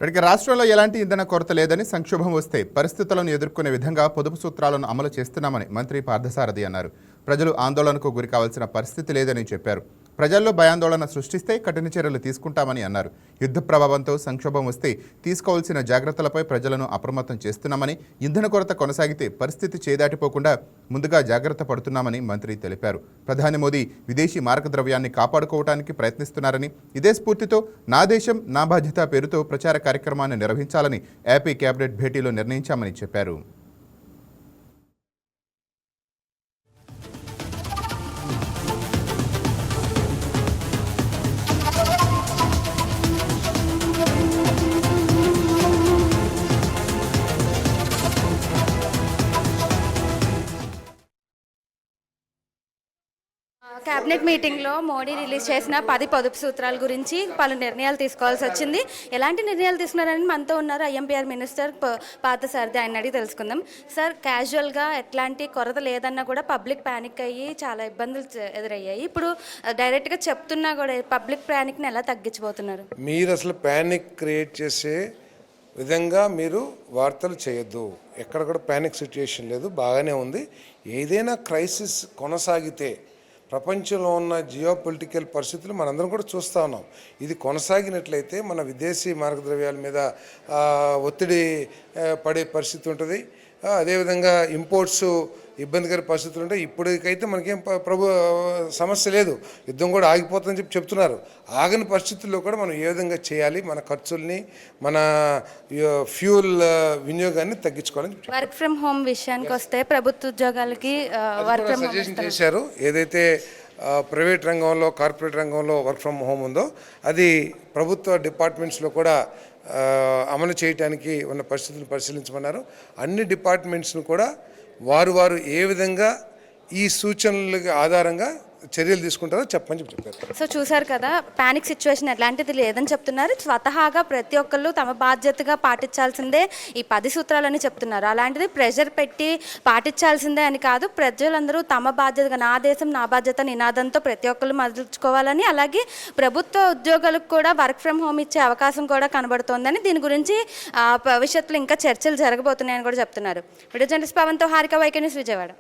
ఇక రాష్ట్రంలో ఎలాంటి ఇంధన కొరత లేదని, సంక్షోభం వస్తే పరిస్థితులను ఎదుర్కొనే విధంగా పొదుపు సూత్రాలను అమలు చేస్తున్నామని మంత్రి పార్థసారథి అన్నారు. ప్రజలు ఆందోళనకు గురి కావాల్సిన పరిస్థితి లేదని చెప్పారు. ప్రజల్లో భయాందోళన సృష్టిస్తే కఠిన చర్యలు తీసుకుంటామని అన్నారు. యుద్ధ ప్రభావంతో సంక్షోభం వస్తే తీసుకోవాల్సిన జాగ్రత్తలపై ప్రజలను అప్రమత్తం చేస్తున్నామని, ఇంధన కొరత కొనసాగితే పరిస్థితి చేదాటిపోకుండా ముందుగా జాగ్రత్త పడుతున్నామని మంత్రి తెలిపారు. ప్రధాని మోదీ విదేశీ మారకద్రవ్యాన్ని కాపాడుకోవడానికి ప్రయత్నిస్తున్నారని, ఇదే స్ఫూర్తితో నా దేశం నా బాధ్యత పేరుతో ప్రచార కార్యక్రమాన్ని నిర్వహించాలని ఏపీ కేబినెట్ భేటీలో నిర్ణయించామని చెప్పారు. కేబినెట్ మీటింగ్లో మోడీ రిలీజ్ చేసిన 10 పొదుపు సూత్రాల గురించి పలు నిర్ణయాలు తీసుకోవాల్సి వచ్చింది. ఎలాంటి నిర్ణయాలు తీసుకున్నారని మనతో ఉన్నారు ఐఎంపీఆర్ మినిస్టర్ పార్థసారథి. ఆయన అడిగి తెలుసుకుందాం. సార్, క్యాజువల్గా ఎట్లాంటి కొరత లేదన్నా కూడా పబ్లిక్ ప్యానిక్ అయ్యి చాలా ఇబ్బందులు ఎదురయ్యాయి. ఇప్పుడు డైరెక్ట్గా చెప్తున్నా కూడా పబ్లిక్ ప్యానిక్ని ఎలా తగ్గించబోతున్నారు? మీరు అసలు ప్యానిక్ క్రియేట్ చేసే విధంగా మీరు వార్తలు చేయొద్దు. ఎక్కడ కూడా ప్యానిక్ సిచ్యుయేషన్ లేదు, బాగానే ఉంది. ఏదైనా క్రైసిస్ కొనసాగితే ప్రపంచంలో ఉన్న జియో పొలిటికల్ పరిస్థితులు మనందరం కూడా చూస్తూ ఉన్నాం. ఇది కొనసాగినట్లయితే మన విదేశీ మార్గద్రవ్యాల మీద ఒత్తిడి పడే పరిస్థితి ఉంటుంది. అదేవిధంగా ఇంపోర్ట్స్ ఇబ్బందికర పరిస్థితులు ఉంటాయి. ఇప్పటికైతే మనకేం సమస్య లేదు, యుద్ధం కూడా ఆగిపోతుందని చెప్తున్నారు. ఆగని పరిస్థితుల్లో కూడా మనం ఏ విధంగా చేయాలి, మన ఖర్చుల్ని, మన ఫ్యూల్ వినియోగాన్ని తగ్గించుకోవాలని వర్క్ ఫ్రమ్ హోమ్ విషయానికి వస్తే ప్రభుత్వ ఉద్యోగాలకి సజెషన్ చేశారు. ఏదైతే ప్రైవేట్ రంగంలో, కార్పొరేట్ రంగంలో వర్క్ ఫ్రమ్ హోమ్ ఉందో అది ప్రభుత్వ డిపార్ట్మెంట్స్లో కూడా అమలు చేయడానికి ఉన్న పరిస్థితులను పరిశీలించమన్నారు. అన్ని డిపార్ట్మెంట్స్ను కూడా వారు ఏ విధంగా ఈ సూచనల ఆధారంగా చర్యలు తీసుకుంటారో చెప్పని చెప్పారు. సో చూసారు కదా, పానిక్ సిచ్యువేషన్ ఎలాంటిది లేదని చెప్తున్నారు. స్వతహాగా ప్రతి ఒక్కళ్ళు తమ బాధ్యతగా పాటించాల్సిందే ఈ 10 సూత్రాలని చెప్తున్నారు. అలాంటిది ప్రెషర్ పెట్టి పాటించాల్సిందే అని కాదు, ప్రజలందరూ తమ బాధ్యతగా నా దేశం నా బాధ్యత నినాదంతో ప్రతి ఒక్కళ్ళు మదుల్చుకోవాలని, అలాగే ప్రభుత్వ ఉద్యోగులకు కూడా వర్క్ ఫ్రమ్ హోమ్ ఇచ్చే అవకాశం కూడా కనబడుతోందని, దీని గురించి భవిష్యత్తులో ఇంకా చర్చలు జరగబోతున్నాయని కూడా చెప్తున్నారు. వీడియో జర్నలిస్ట్ పవన్తో హారిక, వైకే న్యూస్, విజయవాడ.